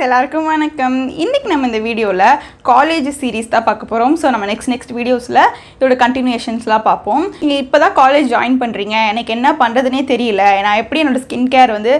எல்லாருக்கும் வணக்கம். இன்னைக்கு நம்ம இந்த வீடியோவில் காலேஜ் சீரீஸ் தான் பார்க்க போகிறோம். ஸோ நம்ம நெக்ஸ்ட் வீடியோஸில் இதோட கண்டினியூஷன்ஸ்லாம் பார்ப்போம். நீங்கள் இப்போ தான் காலேஜ் ஜாயின் பண்ணுறீங்க, எனக்கு என்ன பண்ணுறதுனே தெரியல, நான் எப்படி என்னோடய ஸ்கின் கேர் வந்து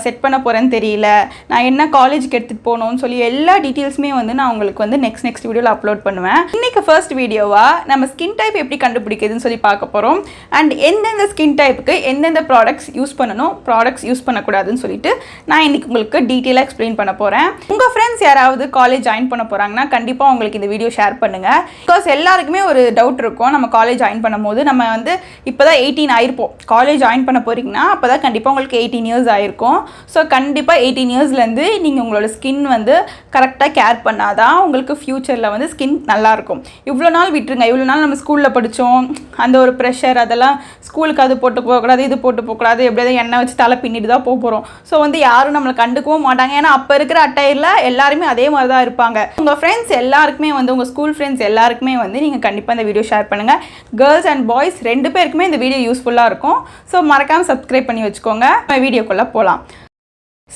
செட் பண்ண போகிறேன்னு தெரியல, நான் என்ன காலேஜுக்கு எடுத்துகிட்டு போகணும்னு சொல்லி எல்லா டீட்டெயில்ஸுமே வந்து நான் உங்களுக்கு வந்து நெக்ஸ்ட் வீடியோவில் அப்லோட் பண்ணுவேன். இன்றைக்கி ஃபர்ஸ்ட் வீடியோவாக நம்ம ஸ்கின் டைப் எப்படி கண்டுபிடிக்கிறதுன்னு சொல்லி பார்க்க போகிறோம். அண்ட் எந்தெந்த ஸ்கின் டைப்புக்கு எந்தெந்த ப்ராடக்ட்ஸ் யூஸ் பண்ணணும், ப்ராடக்ட்ஸ் யூஸ் பண்ணக்கூடாதுன்னு சொல்லிட்டு நான் இன்றைக்கி உங்களுக்கு டீட்டெயிலாக எக்ஸ்பிளைன் பண்ண போகிறேன். உங்கள் ஃப்ரெண்ட்ஸ் யாராவது காலேஜ் ஜாயின் பண்ண போகிறாங்கன்னா கண்டிப்பாக உங்களுக்கு இந்த வீடியோ ஷேர் பண்ணுங்கள். பிகாஸ் எல்லாருக்குமே ஒரு டவுட் இருக்கும், நம்ம காலேஜ் ஜாயின் பண்ணும்போது நம்ம வந்து இப்போ தான் 18 ஆயிருப்போம். காலேஜ் ஜாயின் பண்ண போகிறீங்கன்னா அப்போ தான் கண்டிப்பாக உங்களுக்கு 18 இயர்ஸ் ஆயிருக்கும். ஸோ கண்டிப்பாக 18 இயர்ஸ்லேருந்து நீங்கள் உங்களோட ஸ்கின் வந்து கரெக்டாக கேர் பண்ணாதான் உங்களுக்கு ஃப்யூச்சரில் வந்து ஸ்கின் நல்லாயிருக்கும். இவ்வளோ நாள் விட்டுருங்க, இவ்வளோ நாள் நம்ம ஸ்கூலில் படித்தோம், அந்த ஒரு ப்ரெஷர் அதெல்லாம் ஸ்கூலுக்கு அது போட்டு போகக்கூடாது, இது போட்டு போகக்கூடாது, எப்படியாவது எண்ணெய் வச்சு தலை பின்னிட்டு தான் போகிறோம். ஸோ வந்து யாரும் நம்மளை கண்டுக்கவும் மாட்டாங்க. ஏன்னா அப்போ இருக்கிற அட்டையில் எல்லாருமே அதே மாதிரி தான் இருப்பாங்க. உங்கள் ஃப்ரெண்ட்ஸ் எல்லாருக்குமே வந்து உங்கள் ஸ்கூல் ஃப்ரெண்ட்ஸ் எல்லாருக்குமே வந்து நீங்கள் கண்டிப்பாக இந்த வீடியோ ஷேர் பண்ணுங்கள். கேர்ள்ஸ் அண்ட் பாய்ஸ் 2 பேருக்குமே இந்த வீடியோ யூஸ்ஃபுல்லாக இருக்கும். ஸோ மறக்காமல் சப்ஸ்கிரைப் பண்ணி வச்சுக்கோங்க. வீடியோக்குள்ளே போகலாம்.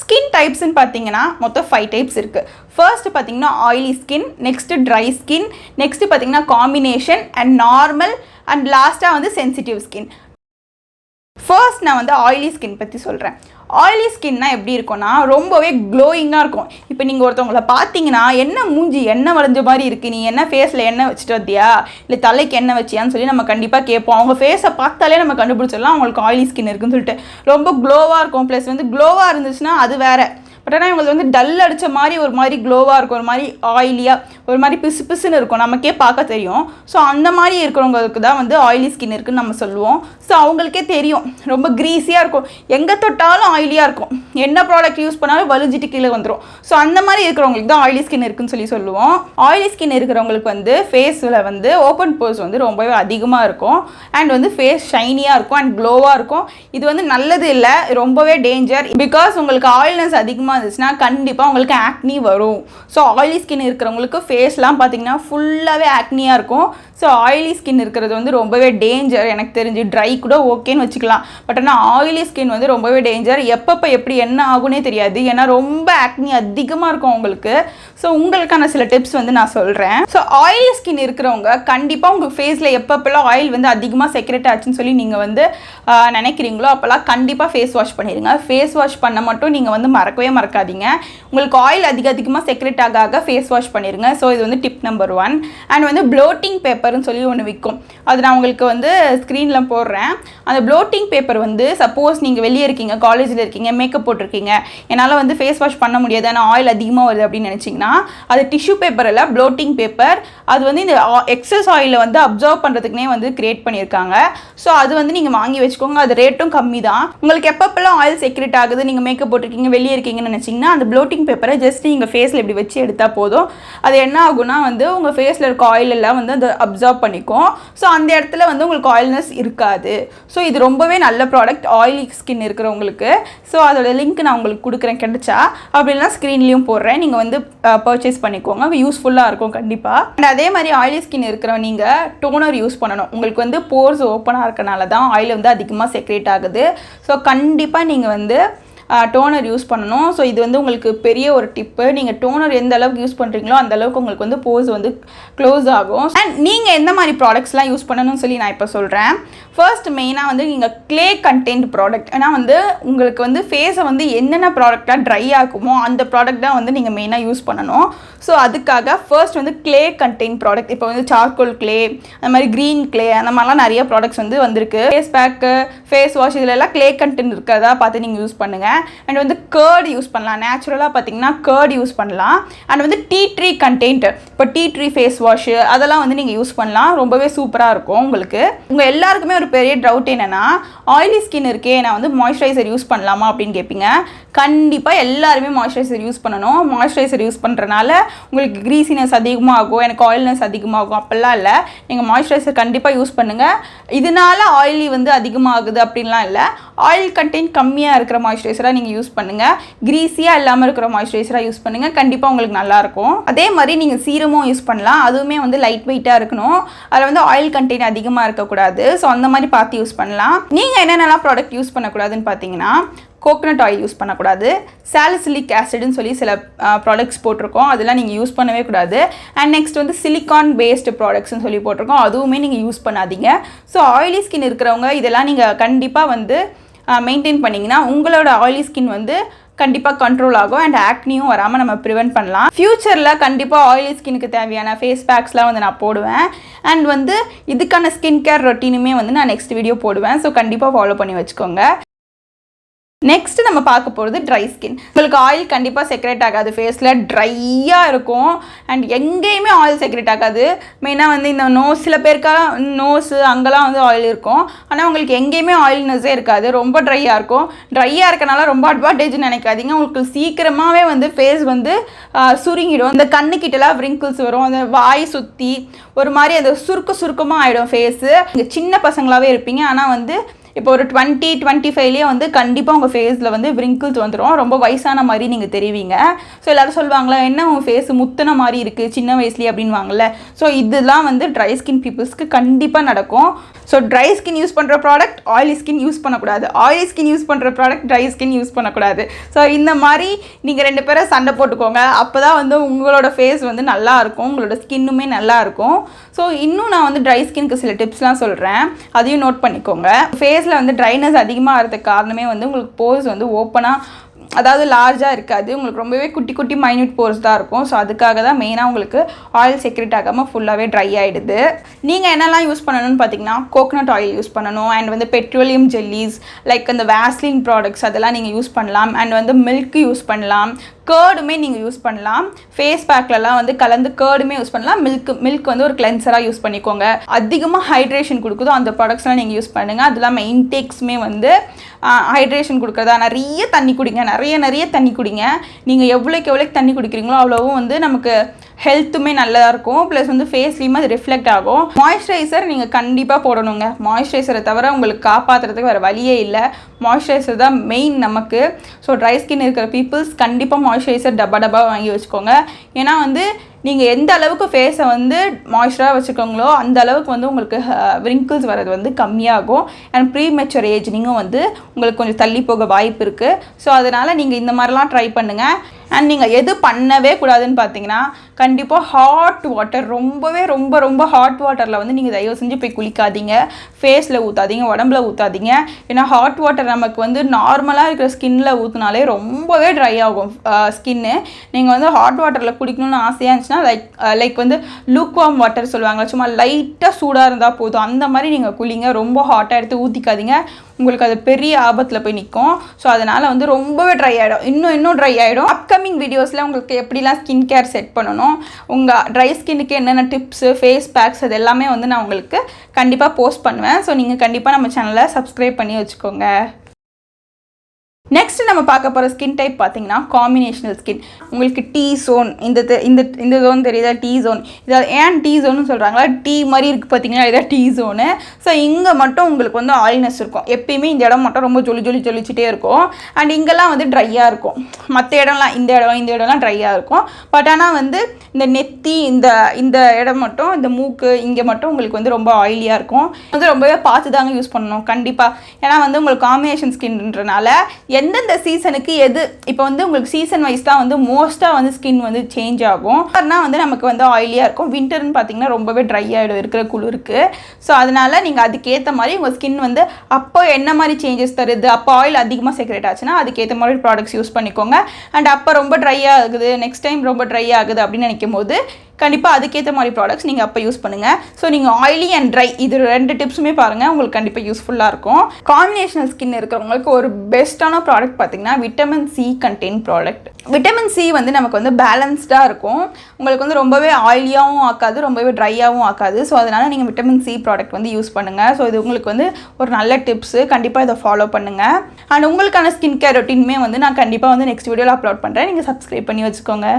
ஸ்கின் டைப்ஸ்ன்னு பார்த்தீங்கன்னா மொத்தம் 5 டைப்ஸ் இருக்குது. ஃபர்ஸ்ட் பார்த்தீங்கன்னா oily skin, next dry skin, next பார்த்தீங்கன்னா காம்பினேஷன் அண்ட் நார்மல், அண்ட் லாஸ்ட்டாக வந்து சென்சிட்டிவ் ஸ்கின். ஃபர்ஸ்ட் நான் வந்து ஆயிலி ஸ்கின் பற்றி சொல்கிறேன். ஆயிலி ஸ்கின்னா எப்படி இருக்கும்னா ரொம்பவே க்ளோயிங்காக இருக்கும். இப்போ நீங்கள் ஒருத்தவங்களை பார்த்தீங்கன்னா என்ன மூஞ்சி எண்ணெய் வளைஞ்ச மாதிரி இருக்குது, நீ என்ன ஃபேஸில் எண்ணெய் வச்சுட்டு வந்தியா இல்லை தலைக்கு எண்ணெய் வச்சியான்னு சொல்லி நம்ம கண்டிப்பாக கேட்போம். அவங்க ஃபேஸை பார்த்தாலே நம்ம கண்டுபிடிச்சிடலாம் அவங்களுக்கு ஆயிலி ஸ்கின் இருக்குன்னு சொல்லிட்டு. ரொம்ப க்ளோவாக இருக்கும். ப்ளஸ் வந்து க்ளோவாக இருந்துச்சுன்னா அது வேறு. பட் ஆனால் இவங்களுக்கு வந்து டல் அடித்த மாதிரி ஒரு மாதிரி க்ளோவாக இருக்கும், ஒரு மாதிரி ஆயிலியாக, ஒரு மாதிரி பிசு பிசுன்னு இருக்கும், நமக்கே பார்க்க தெரியும். ஸோ அந்த மாதிரி இருக்கிறவங்களுக்கு தான் வந்து ஆயிலி ஸ்கின் இருக்குன்னு நம்ம சொல்லுவோம். ஸோ அவங்களுக்கே தெரியும் ரொம்ப க்ரீஸியாக இருக்கும், எங்கே தொட்டாலும் ஆயிலியாக இருக்கும், என்ன ப்ராடக்ட் யூஸ் பண்ணாலும் வலிஞ்சிட்டு கீழே வந்துடும். ஸோ அந்த மாதிரி இருக்கிறவங்களுக்கு தான் ஆயிலி ஸ்கின் இருக்குன்னு சொல்லி சொல்லுவோம். ஆயிலி ஸ்கின் இருக்கிறவங்களுக்கு வந்து ஃபேஸில் வந்து ஓப்பன் போர்ஸ் வந்து ரொம்பவே அதிகமாக இருக்கும். அண்ட் வந்து ஃபேஸ் ஷைனியாக இருக்கும் அண்ட் க்ளோவாக இருக்கும். இது வந்து நல்லது இல்லை, ரொம்பவே டேஞ்சர். பிகாஸ் உங்களுக்கு ஆயில்னஸ் அதிகமாக இருந்துச்சுன்னா கண்டிப்பாக உங்களுக்கு ஆக்னி வரும். ஸோ ஆயிலி ஸ்கின் இருக்கிறவங்களுக்கு ஃபேஸ்லாம் பார்த்தீங்கன்னா ஃபுல்லாகவே ஆக்னியாக இருக்கும். ஸோ ஆயிலி ஸ்கின் இருக்கிறது வந்து ரொம்பவே டேஞ்சர். எனக்கு தெரிஞ்சு ட்ரை கூட ஓகேன்னு வச்சுக்கலாம். பட் ஆனால் ஆயிலி ஸ்கின் வந்து ரொம்பவே டேஞ்சர். எப்பப்போ எப்படி என்ன ஆகுனே தெரியாது. ஏன்னா ரொம்ப ஆக்னி அதிகமாக இருக்கும் உங்களுக்கு. ஸோ உங்களுக்கான சில டிப்ஸ் வந்து நான் சொல்கிறேன். ஸோ ஆயிலி ஸ்கின் இருக்கிறவங்க கண்டிப்பாக உங்கள் ஃபேஸில் எப்பப்பெல்லாம் ஆயில் வந்து அதிகமாக செக்ரெட் ஆச்சுன்னு சொல்லி நீங்கள் வந்து நினைக்கிறீங்களோ அப்போல்லாம் கண்டிப்பாக ஃபேஸ் வாஷ் பண்ணிடுங்க. ஃபேஸ் வாஷ் பண்ண மட்டும் நீங்கள் வந்து மறக்காதீங்க. உங்களுக்கு ஆயில் அதிகமாக செக்ரெட் ஆக ஃபேஸ் வாஷ் பண்ணிடுங்க. ஸோ இது வந்து டிப் நம்பர் 1. அண்ட் வந்து ப்ளோட்டிங் பேப்பர்னு சொல்லி ஒன்று விற்கும், அது நான் உங்களுக்கு வந்து ஸ்க்ரீனில் போடுறேன். அந்த ப்ளோட்டிங் பேப்பர் வந்து சப்போஸ் நீங்கள் வெளியே இருக்கீங்க, காலேஜில் இருக்கீங்க, மேக்கப் போட்டிருக்கீங்க, என்னால் வந்து ஃபேஸ் வாஷ் பண்ண முடியாது, ஆனால் ஆயில் அதிகமாக வருது அப்படின்னு நினச்சிங்கன்னா அது டிஷ்யூ பேப்பர் இல்லை, ப்ளோட்டிங் பேப்பர். அது வந்து இந்த எக்ஸஸ் ஆயிலை வந்து அப்சர்வ் பண்ணுறதுக்குனே வந்து கிரியேட் பண்ணியிருக்காங்க. ஸோ அது வந்து நீங்கள் வாங்கி வச்சுக்கோங்க. அது ரேட்டும் கம்மி தான். உங்களுக்கு எப்பப்பெல்லாம் ஆயில் செக்ரெட் ஆகுது, நீங்கள் மேக்கப் போட்டிருக்கீங்க, வெளியே இருக்கீங்கன்னு நினச்சிங்கன்னா அந்த ப்ளோட்டிங் பேப்பரை ஜஸ்ட் நீங்கள் ஃபேஸில் இப்படி வச்சு எடுத்தால் போதும். அது என்ன ஆகுனா வந்து உங்கள் ஃபேஸில் இருக்க ஆயில் எல்லாம் வந்து அதை அப்சர்வ் பண்ணிக்கும். ஸோ அந்த இடத்துல வந்து உங்களுக்கு ஆயில்னஸ் இருக்காது. ஸோ இது ரொம்பவே நல்ல ப்ராடக்ட் ஆயிலி ஸ்கின் இருக்கிறவங்களுக்கு. ஸோ அதோட லிங்க் நான் உங்களுக்கு கொடுக்குறேன், கிடைச்சா அப்படின்னா ஸ்க்ரீன்லேயும் போடுறேன், நீங்கள் வந்து பர்ச்சேஸ் பண்ணிக்கோங்க. யூஸ்ஃபுல்லாக இருக்கும் கண்டிப்பாக. அண்ட் அதே மாதிரி ஆயிலி ஸ்கின் இருக்கிறவங்க நீங்கள் டோனர் யூஸ் பண்ணணும். உங்களுக்கு வந்து போர்ஸ் ஓப்பனாக இருக்கனால தான் ஆயில் வந்து அதிகமாக செக்ரேட் ஆகுது. ஸோ கண்டிப்பாக நீங்கள் வந்து டோனர் யூஸ் பண்ணணும். ஸோ இது வந்து உங்களுக்கு பெரிய ஒரு டிப்பு. நீங்கள் டோனர் எந்த அளவுக்கு யூஸ் பண்ணுறீங்களோ அந்த அளவுக்கு உங்களுக்கு வந்து போர்ஸ் வந்து க்ளோஸ் ஆகும். அண்ட் நீங்கள் எந்த மாதிரி ப்ராடக்ட்ஸ்லாம் யூஸ் பண்ணணும்னு சொல்லி நான் இப்போ சொல்கிறேன். ஃபர்ஸ்ட் மெயினாக வந்து நீங்கள் க்ளே கண்டென்ட் ப்ராடக்ட், ஏன்னா வந்து உங்களுக்கு வந்து ஃபேஸை வந்து என்னென்ன ப்ராடக்டாக ட்ரை ஆகுமோ அந்த ப்ராடக்ட் தான் வந்து நீங்கள் மெயினாக யூஸ் பண்ணணும். ஸோ அதுக்காக ஃபர்ஸ்ட் வந்து க்ளே கண்டென்ட் ப்ராடக்ட், இப்போ வந்து சார்கோல் க்ளே, அந்த மாதிரி க்ரீன் க்ளே, அந்த மாதிரிலாம் நிறைய ப்ராடக்ட்ஸ் வந்து வந்திருக்கு. ஃபேஸ் பேக்கு, ஃபேஸ் வாஷ், இதிலெல்லாம் க்ளே கண்டென்ட் இருக்கிறதா பார்த்து நீங்கள் யூஸ் பண்ணுங்கள். அண்ட் வந்து கர்ட் யூஸ் பண்ணலாம். நேச்சுரலாக பார்த்தீங்கன்னா கர்ட் யூஸ் பண்ணலாம். அண்ட் வந்து டீ ட்ரீ கண்டென்ட், இப்போ டீ ட்ரீ ஃபேஸ் வாஷு அதெல்லாம் வந்து நீங்கள் யூஸ் பண்ணலாம். ரொம்பவே சூப்பராக இருக்கும் உங்களுக்கு. உங்கள் எல்லாருக்குமே ஒரு பெரிய டவுட் என்னென்னா, ஆயிலி ஸ்கின் இருக்கே, நான் வந்து மாய்ஸ்சரைசர் யூஸ் பண்ணலாமா அப்படின்னு கேட்பீங்க. கண்டிப்பாக எல்லாருமே மாய்ஸ்சரைசர் யூஸ் பண்ணணும். மாய்ஸ்சரைசர் யூஸ் பண்ணுறனால உங்களுக்கு க்ரீஸினஸ் அதிகமாகும், எனக்கு ஆயில்னஸ் அதிகமாகும் அப்படிலாம் இல்லை. நீங்கள் மாய்ஸ்சரைசர் கண்டிப்பாக யூஸ் பண்ணுங்கள். இதனால ஆயிலி வந்து அதிகமாகுது அப்படின்லாம் இல்லை. ஆயில் கண்டென்ட் கம்மியாக இருக்கிற மாய்ஸ்சரைசராக மாய்ஸ்சரைசராக நீங்கள் யூஸ் பண்ணுங்கள். க்ரீஸியாக இல்லாமல் இருக்கிற மாய்ஸ்சரைசராக யூஸ் பண்ணுங்கள். கண்டிப்பாக உங்களுக்கு நல்லாயிருக்கும். அதே மாதிரி நீங்கள் சீரமும் யூஸ் பண்ணலாம். அதுவுமே வந்து லைட் வெயிட்டாக இருக்கணும். அதில் வந்து ஆயில் கண்டெய்ன் அதிகமாக இருக்கக்கூடாது. ஸோ அந்த மாதிரி பார்த்து யூஸ் பண்ணலாம். நீங்கள் என்னென்னலாம் ப்ராடக்ட் யூஸ் பண்ணக்கூடாதுன்னு பார்த்தீங்கன்னா, கோகனட் ஆயில் யூஸ் பண்ணக்கூடாது. சாலிசிலிக் ஆசிட்னு சொல்லி சில ப்ராடக்ட்ஸ் போட்டிருக்கோம், அதெல்லாம் நீங்கள் யூஸ் பண்ணவே கூடாது. அண்ட் நெக்ஸ்ட் வந்து சிலிக்கான் பேஸ்டு ப்ராடக்ட்ஸ்னு சொல்லி போட்டிருக்கோம், அதுவுமே நீங்கள் யூஸ் பண்ணாதீங்க. ஸோ ஆயிலி ஸ்கின் இருக்கிறவங்க இதெல்லாம் நீங்கள் கண்டிப்பாக வந்து மெயின்டைன் பண்ணிங்கன்னா உங்களோட ஆயிலி ஸ்கின் வந்து கண்டிப்பாக கண்ட்ரோல் ஆகும். அண்ட் ஆக்னியும் வராமல் நம்ம ப்ரிவென்ட் பண்ணலாம். ஃப்யூச்சரில் கண்டிப்பாக ஆயிலி ஸ்கினுக்கு தேவையான ஃபேஸ் பேக்ஸ்லாம் வந்து நான் போடுவேன். அண்ட் வந்து இதுக்கான ஸ்கின் கேர் ரொட்டீனுமே வந்து நான் நெக்ஸ்ட் வீடியோ போடுவேன். ஸோ கண்டிப்பாக ஃபாலோ பண்ணி வச்சுக்கோங்க. நெக்ஸ்ட் நம்ம பார்க்க போகிறது ட்ரை ஸ்கின். உங்களுக்கு ஆயில் கண்டிப்பாக செக்ரேட் ஆகாது, ஃபேஸில் ட்ரையாக இருக்கும். அண்ட் எங்கேயுமே ஆயில் செக்ரேட் ஆகாது. மெயினாக வந்து இந்த சில பேருக்காக நோஸு அங்கெல்லாம் வந்து ஆயில் இருக்கும். ஆனால் உங்களுக்கு எங்கேயுமே ஆயில்னஸே இருக்காது, ரொம்ப ட்ரையாக இருக்கும். ட்ரையாக இருக்கனால ரொம்ப அட்வான்டேஜ்னு நினைக்காதீங்க. உங்களுக்கு சீக்கிரமாகவே வந்து ஃபேஸ் வந்து சுருங்கிடும். இந்த கண்ணுக்கிட்டலாம் விரிங்கிள்ஸ் வரும், அந்த வாய் சுற்றி ஒரு மாதிரி அது சுருக்கமாக ஆகிடும் ஃபேஸு. நீங்கள் சின்ன பசங்களாகவே இருப்பீங்க, ஆனால் வந்து இப்போ ஒரு 20-25லேயே வந்து கண்டிப்பாக உங்கள் ஃபேஸில் வந்து விரிங்கிள்ஸ் வந்துடும். ரொம்ப வயசான மாதிரி நீங்கள் தெரிவிங்க. ஸோ எல்லோரும் சொல்லுவாங்களா, என்ன உங்கள் ஃபேஸ் முத்தின மாதிரி இருக்குது சின்ன வயசுலேயே அப்படின்வாங்கள்ல. ஸோ இதெல்லாம் வந்து ட்ரை ஸ்கின் பீப்புள்ஸ்க்கு கண்டிப்பாக நடக்கும். ஸோ ட்ரை ஸ்கின் யூஸ் பண்ணுற ப்ராடக்ட் ஆயிலி ஸ்கின் யூஸ் பண்ணக்கூடாது, ஆயிலி ஸ்கின் யூஸ் பண்ணுற ப்ராடக்ட் ட்ரை ஸ்கின் யூஸ் பண்ணக்கூடாது. ஸோ இந்த மாதிரி நீங்கள் 2 பேரும் சண்டை போட்டுக்கோங்க. அப்போ தான் வந்து உங்களோட ஃபேஸ் வந்து நல்லாயிருக்கும், உங்களோட ஸ்கின்னுமே நல்லாயிருக்கும். ஸோ இன்னும் நான் வந்து ட்ரை ஸ்கின்க்கு சில டிப்ஸ்லாம் சொல்கிறேன், அதையும் நோட் பண்ணிக்கோங்க. ஃபேஸில் வந்து ட்ரைனஸ் அதிகமாக ஆகிறதுக்கு காரணமே வந்து உங்களுக்கு போர்ஸ் வந்து ஓப்பனாக, அதாவது லார்ஜாக இருக்காது, உங்களுக்கு ரொம்பவே குட்டி குட்டி மைன்யூட் போர்ஸ் தான் இருக்கும். ஸோ அதுக்காக தான் மெயினாக உங்களுக்கு ஆயில் செக்ரெட் ஆகாமல் ஃபுல்லாகவே ட்ரை ஆகிடுது. நீங்கள் என்னெல்லாம் யூஸ் பண்ணணும்னு பார்த்தீங்கன்னா, கோகனட் ஆயில் யூஸ் பண்ணணும். அண்ட் வந்து பெட்ரோலியம் ஜெல்லிஸ் லைக் அந்த வேஸ்லின் ப்ராடக்ட்ஸ் அதெல்லாம் நீங்கள் யூஸ் பண்ணலாம். அண்ட் வந்து மில்க் யூஸ் பண்ணலாம், கேர்டுமே நீங்கள் யூஸ் பண்ணலாம். ஃபேஸ் பேக்லலாம் வந்து கலந்து கேர்டுமே யூஸ் பண்ணலாம். மில்க் வந்து ஒரு கிளென்சராக யூஸ் பண்ணிக்கோங்க. அதிகமாக ஹைட்ரேஷன் கொடுக்குதோ அந்த ப்ராடக்ட்ஸ்லாம் நீங்கள் யூஸ் பண்ணுங்கள். அது இல்லாமல் இன்டேக்ஸுமே வந்து ஹைட்ரேஷன் கொடுக்குறதா, நிறைய தண்ணி குடிங்க, நிறைய தண்ணி குடிங்க. நீங்கள் எவ்வளோக்கு தண்ணி குடிக்கிறீங்களோ அவ்வளோவும் வந்து நமக்கு ஹெல்த்துமே நல்லா இருக்கும். ப்ளஸ் வந்து ஃபேஸ்லேயுமே அது ரிஃப்ளெக்ட் ஆகும். மாய்ஸ்சரைசர் நீங்கள் கண்டிப்பாக போடணுங்க. மாய்ஸ்சரைசரை தவிர உங்களுக்கு காப்பாற்றுறதுக்கு வேறு வழியே இல்லை. மாய்ஸ்சரைசர் தான் மெயின் நமக்கு. ஸோ ட்ரை ஸ்கின் இருக்கிற பீப்புள்ஸ் கண்டிப்பாக மாய்ஸ்சரைசர் டப்பா வாங்கி வச்சுக்கோங்க. ஏன்னா வந்து நீங்கள் எந்த அளவுக்கு ஃபேஸை வந்து மாய்ஸ்சராக வச்சுக்கோங்களோ அந்த அளவுக்கு வந்து உங்களுக்கு விரிங்கிள்ஸ் வர்றது வந்து கம்மியாகும். அண்ட் ப்ரீமெச்சூர் ஏஜிங்கும் வந்து உங்களுக்கு கொஞ்சம் தள்ளி போக வாய்ப்பு இருக்குது. ஸோ அதனால் நீங்கள் இந்த மாதிரிலாம் ட்ரை பண்ணுங்கள். அண்ட் நீங்கள் எது பண்ணவே கூடாதுன்னு பார்த்தீங்கன்னா, கண்டிப்பாக ஹாட் வாட்டர், ரொம்ப ஹாட் வாட்டரில் வந்து நீங்கள் தயவு செஞ்சு போய் குளிக்காதீங்க. ஃபேஸில் ஊற்றாதீங்க, உடம்புல ஊற்றாதீங்க. ஏன்னா ஹாட் வாட்டர் நமக்கு வந்து நார்மலாக இருக்கிற ஸ்கின்னில் ஊற்றினாலே ரொம்பவே ட்ரை ஆகும் ஸ்கின்னு. நீங்கள் வந்து ஹாட் வாட்டரில் குளிக்கணும்னு ஆசையாக இருந்துச்சுன்னா லைக் வந்து லூக்வார்ம் வாட்டர் சொல்லுவாங்க, சும்மா லைட்டாக சூடாக இருந்தால் போதும், அந்த மாதிரி நீங்கள் குளிங்க. ரொம்ப ஹாட்டாக எடுத்து ஊற்றிக்காதீங்க, உங்களுக்கு அது பெரிய ஆபத்தில் போய் நிற்கும். ஸோ அதனால் வந்து ரொம்பவே ட்ரை ஆகிடும், இன்னும் ட்ரை ஆகிடும். அப்கமிங் வீடியோஸில் உங்களுக்கு எப்படிலாம் ஸ்கின் கேர் செட் பண்ணணும், உங்கள் ட்ரை ஸ்கின்னுக்கு என்னென்ன டிப்ஸு, ஃபேஸ் பேக்ஸ், அது எல்லாமே வந்து நான் உங்களுக்கு கண்டிப்பாக போஸ்ட் பண்ணுவேன். ஸோ நீங்கள் கண்டிப்பாக நம்ம சேனலை சப்ஸ்கிரைப் பண்ணி வச்சுக்கோங்க. நெக்ஸ்ட் நம்ம பார்க்க போகிற ஸ்கின் டைப் பார்த்தீங்கன்னா காம்பினேஷனல் ஸ்கின். உங்களுக்கு டீ ஜோன், இந்த ஜோன் தெரியுதா, டீ ஜோன். இதை ஏன் டீ ஜோன்னு சொல்கிறாங்களா, டீ மாதிரி இருக்குது பார்த்தீங்கன்னா இதான் டீ ஜோனு. ஸோ இங்கே மட்டும் உங்களுக்கு வந்து ஆயில்னஸ் இருக்கும். எப்பயுமே இந்த இடம் மட்டும் ரொம்ப ஜொலிச்சிட்டே இருக்கும். அண்ட் இங்கெல்லாம் வந்து ட்ரையாக இருக்கும். மற்ற இடம்லாம் இந்த இடம்லாம் ட்ரையாக இருக்கும். பட் ஆனால் வந்து இந்த நெத்தி இந்த இடம் மட்டும், இந்த மூக்கு இங்கே மட்டும் உங்களுக்கு வந்து ரொம்ப ஆயிலியாக இருக்கும். வந்து ரொம்பவே பார்த்து தாங்க யூஸ் பண்ணணும் கண்டிப்பாக. ஏன்னா வந்து உங்களுக்கு காம்பினேஷன் ஸ்கின்ன்றனால எந்தெந்த சீசனுக்கு எது, இப்போ வந்து உங்களுக்கு சீசன் வைஸ் தான் வந்து மோஸ்ட்டாக வந்து ஸ்கின் வந்து சேஞ்ச் ஆகும். ஆனால் வந்து நமக்கு வந்து ஆயிலியாக இருக்கும். வின்டர்னு பார்த்தீங்கன்னா ரொம்பவே ட்ரை ஆகிடும் இருக்கிற குளிருக்கு. ஸோ அதனால் நீங்கள் அதுக்கேற்ற மாதிரி உங்கள் ஸ்கின் வந்து அப்போ என்ன மாதிரி சேஞ்சஸ் தருது, அப்போ ஆயில் அதிகமாக செக்ரேட் ஆச்சுன்னா அதுக்கேற்ற மாதிரி ப்ராடக்ட்ஸ் யூஸ் பண்ணிக்கோங்க. அண்ட் அப்போ ரொம்ப ட்ரை ஆகுது, நெக்ஸ்ட் டைம் ரொம்ப ட்ரை ஆகுது அப்படின்னு நினைக்கும் போது கண்டிப்பாக அதுக்கேற்ற மாதிரி ப்ராடக்ட்ஸ் நீங்கள் அப்போ யூஸ் பண்ணுங்கள். ஸோ நீங்கள் ஆயிலி அண்ட் ட்ரை இது 2 டிப்ஸுமே பாருங்கள், உங்களுக்கு கண்டிப்பாக யூஸ்ஃபுல்லாக இருக்கும். காம்பினேஷனல் ஸ்கின் இருக்கிறவங்களுக்கு ஒரு பெஸ்ட்டான ப்ராடக்ட் பார்த்தீங்கன்னா vitamin C contain product. Vitamin C வந்து நமக்கு வந்து பேலன்ஸ்டாக இருக்கும். உங்களுக்கு வந்து ரொம்பவே ஆயிலியாகவும் ஆக்காது, ரொம்பவே ட்ரையாகவும் ஆக்காது. ஸோ அதனால் நீங்கள் விட்டமின் சி ப்ராடக்ட் வந்து யூஸ் பண்ணுங்கள். ஸோ இது உங்களுக்கு வந்து ஒரு நல்ல டிப்ஸு, கண்டிப்பாக இதை ஃபாலோ பண்ணுங்கள். அண்ட் உங்களுக்கான ஸ்கின் கேர் ரொட்டீனுமே வந்து நான் கண்டிப்பாக வந்து நெக்ஸ்ட் வீடியோவில் அப்லோட் பண்ணுறேன், நீங்கள் சப்ஸ்கிரைப் பண்ணி வச்சுக்கோங்க.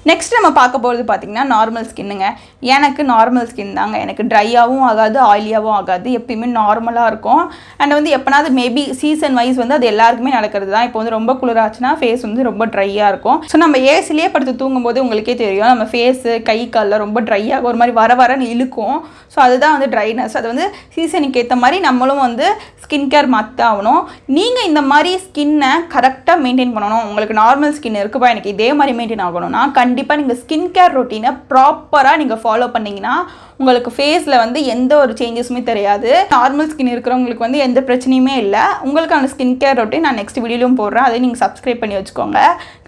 நெக்ஸ்ட் நம்ம பார்க்க போகிறது பார்த்திங்கன்னா நார்மல் ஸ்கின்னுங்க. எனக்கு நார்மல் ஸ்கின் தாங்க. எனக்கு ட்ரையாகவும் ஆகாது, ஆயிலியாகவும் ஆகாது, எப்பயுமே நார்மலாக இருக்கும். அண்ட் வந்து எப்போனாவது மேபி சீசன் வைஸ் வந்து அது எல்லாருக்குமே நடக்கிறது தான். இப்போ வந்து ரொம்ப குளிராச்சுன்னா ஃபேஸ் வந்து ரொம்ப ட்ரையாக இருக்கும். ஸோ நம்ம ஏசிலேயே படுத்து தூங்கும்போது உங்களுக்கே தெரியும், நம்ம ஃபேஸு கை காலில் ரொம்ப ட்ரையாக ஒரு மாதிரி வரன்னு இழுக்கும். ஸோ அதுதான் வந்து ட்ரைனஸ். அது வந்து சீசனுக்கு ஏற்ற மாதிரி நம்மளும் வந்து ஸ்கின் கேர் மாற்றாகணும். நீங்கள் இந்த மாதிரி ஸ்கின்னை கரெக்டாக மெயின்டைன் பண்ணணும். உங்களுக்கு நார்மல் ஸ்கின் இருக்குப்பா, எனக்கு இதே மாதிரி மெயின்டைன் ஆகணும்னா கண்டிப்பாக நீங்கள் ஸ்கின் கேர் ரொட்டீனை ப்ராப்பராக நீங்கள் ஃபாலோ பண்ணிங்கன்னா உங்களுக்கு ஃபேஸில் வந்து எந்த ஒரு சேஞ்சஸுமே தெரியாது. நார்மல் ஸ்கின் இருக்கிறவங்களுக்கு வந்து எந்த பிரச்சனையுமே இல்லை. உங்களுக்கான ஸ்கின் கேர் ரொட்டீன் நான் நெக்ஸ்ட் வீடியோலையும் போடுறேன், அதை நீங்கள் சப்ஸ்கிரைப் பண்ணி வச்சுக்கோங்க.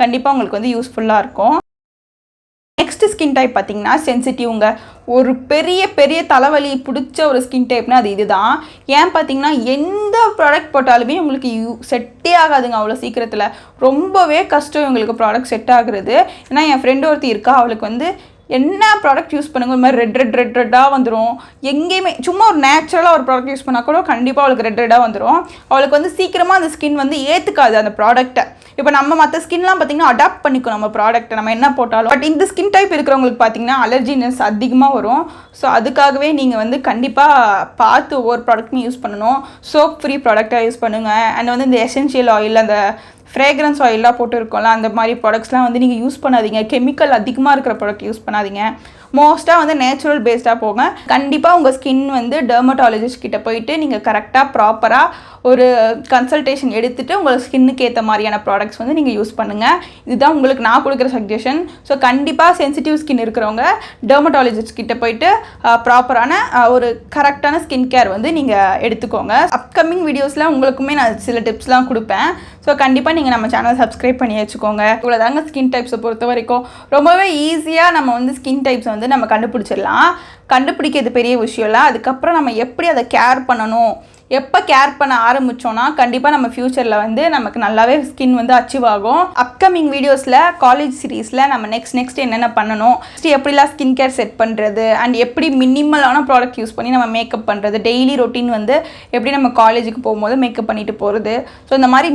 கண்டிப்பாக உங்களுக்கு வந்து யூஸ்ஃபுல்லாக இருக்கும். நெக்ஸ்ட் ஸ்கின் டைப் பார்த்திங்கன்னா சென்சிட்டிவ்ங்க. ஒரு பெரிய பெரிய தலைவலி பிடிச்ச ஒரு ஸ்கின் டைப்னால் அது இதுதான். ஏன் பார்த்திங்கன்னா எந்த ப்ராடக்ட் போட்டாலுமே உங்களுக்கு செட்டே ஆகாதுங்க அவ்வளோ சீக்கிரத்தில். ரொம்பவே கஷ்டம் இவங்களுக்கு ப்ராடக்ட் செட் ஆகுறது. ஏன்னா என் ஃப்ரெண்டு ஒருத்தி இருக்கா, அவளுக்கு வந்து என்ன ப்ராடக்ட் யூஸ் பண்ணுங்க இந்த மாதிரி ரெட்டாக வந்துடும். எங்கேயுமே சும்மா ஒரு நேச்சுரலாக ஒரு ப்ராடக்ட் யூஸ் பண்ணால் கூட கண்டிப்பாக அவளுக்கு ரெட்டாக வந்துடும். அவளுக்கு வந்து சீக்கிரமாக அந்த ஸ்கின் வந்து ஏற்றுக்காது அந்த ப்ராடக்ட்டை. இப்போ நம்ம மற்ற ஸ்கின்லாம் பார்த்திங்கன்னா அடாப்ட் பண்ணிக்கும் நம்ம ப்ராடக்ட்டை நம்ம என்ன போட்டாலும். பட் இந்த ஸ்கின் டைப் இருக்கிறவங்களுக்கு பார்த்திங்கன்னா அலர்ஜினஸ் அதிகமாக வரும். ஸோ அதுக்காகவே நீங்கள் வந்து கண்டிப்பாக பார்த்து ஒவ்வொரு ப்ராடக்ட்டுமே யூஸ் பண்ணணும். சோப் ஃப்ரீ ப்ராடக்டாக யூஸ் பண்ணுங்கள். அண்ட் வந்து இந்த எசென்ஷியல் ஆயில், அந்த ஃப்ரேக்ரன்ஸ் ஆயிலாக போட்டு இருக்கோம்ல, அந்த மாதிரி ப்ராடக்ட்ஸ்லாம் வந்து நீங்கள் யூஸ் பண்ணாதீங்க. கெமிக்கல் அதிகமாக இருக்கிற ப்ராடக்ட் யூஸ் பண்ணாதீங்க. மோஸ்ட்டாக வந்து நேச்சுரல் பேஸ்டாக போங்க. கண்டிப்பாக உங்கள் ஸ்கின் வந்து டெர்மட்டாலஜிஸ்ட் கிட்ட போயிட்டு நீங்கள் கரெக்டாக ப்ராப்பராக ஒரு கன்சல்டேஷன் எடுத்துகிட்டு உங்கள் ஸ்கின்னுக்கு ஏற்ற மாதிரியான ப்ராடக்ட்ஸ் வந்து நீங்கள் யூஸ் பண்ணுங்கள். இதுதான் உங்களுக்கு நான் கொடுக்குற சஜஷன். ஸோ கண்டிப்பாக சென்சிட்டிவ் ஸ்கின் இருக்கிறவங்க டெர்மட்டாலஜிஸ்ட் கிட்ட போயிட்டு ப்ராப்பரான ஒரு கரெக்டான ஸ்கின் கேர் வந்து நீங்கள் எடுத்துக்கோங்க. அப்கமிங் வீடியோஸில் உங்களுக்குமே நான் சில டிப்ஸ்லாம் கொடுப்பேன். ஸோ கண்டிப்பாக நீங்கள் நம்ம சேனல் சப்ஸ்கிரைப் பண்ணி வச்சுக்கோங்க. இவ்வளோ தாங்க ஸ்கின் டைப்ஸை பொறுத்த வரைக்கும். ரொம்பவே ஈஸியாக நம்ம வந்து ஸ்கின் டைப்ஸை வந்து நம்ம கண்டுபிடிச்சிடலாம். கண்டுபிடிக்கிறது பெரிய விஷயம் இல்லை. அதுக்கப்புறம் நம்ம எப்படி அதை கேர் பண்ணணும், எப்போ கேர் பண்ண ஆரம்பித்தோன்னா கண்டிப்பாக நம்ம ஃப்யூச்சரில் வந்து நமக்கு நல்லாவே ஸ்கின் வந்து அச்சீவ் ஆகும். அப்கமிங் வீடியோஸில் காலேஜ் சீரீஸில் நம்ம நெக்ஸ்ட் என்னென்ன பண்ணணும், எப்படிலாம் ஸ்கின் கேர் செட் பண்ணுறது, அண்ட் எப்படி மினிமலான ப்ராடக்ட் யூஸ் பண்ணி நம்ம மேக்கப் பண்ணுறது, டெய்லி ரொட்டீன் வந்து எப்படி நம்ம காலேஜுக்கு போகும்போது மேக்கப் பண்ணிட்டு போகிறது. ஸோ இந்த மாதிரி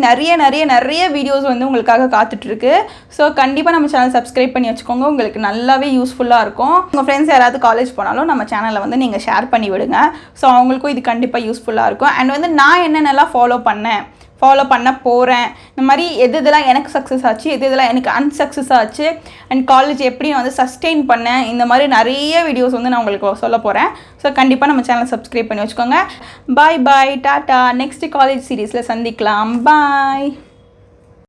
நிறைய வீடியோஸ் வந்து உங்களுக்காக காத்துட்ருக்கு. ஸோ கண்டிப்பாக நம்ம சேனல் சப்ஸ்கிரைப் பண்ணி வச்சுக்கோங்க. உங்களுக்கு நல்லாவே யூஸ்ஃபுல்லாக இருக்கும். உங்கள் ஃப்ரெண்ட்ஸ் யாராவது காலேஜ் போனாலும் நம்ம சேனலை வந்து நீங்கள் ஷேர் பண்ணி விடுங்க. ஸோ அவங்களுக்கும் இது கண்டிப்பாக யூஸ்ஃபுல்லாக இருக்கும். அண்ட் வந்து நான் என்னென்னலாம் ஃபாலோ பண்ண போகிறேன், இந்த மாதிரி எதெல்லாம் எனக்கு சக்ஸஸ் ஆச்சு, எதெல்லாம் எனக்கு அன்சக்ஸஸ் ஆச்சு, அண்ட் காலேஜ் எப்படி நான் வந்து சஸ்டெயின் பண்ணேன், இந்த மாதிரி நிறைய வீடியோஸ் வந்து நான் உங்களுக்கு சொல்ல போகிறேன். ஸோ கண்டிப்பாக நம்ம சேனலை சப்ஸ்கிரைப் பண்ணி வச்சுக்கோங்க. பாய் டாட்டா. நெக்ஸ்ட் காலேஜ் சீரீஸில் சந்திக்கலாம். பாய்.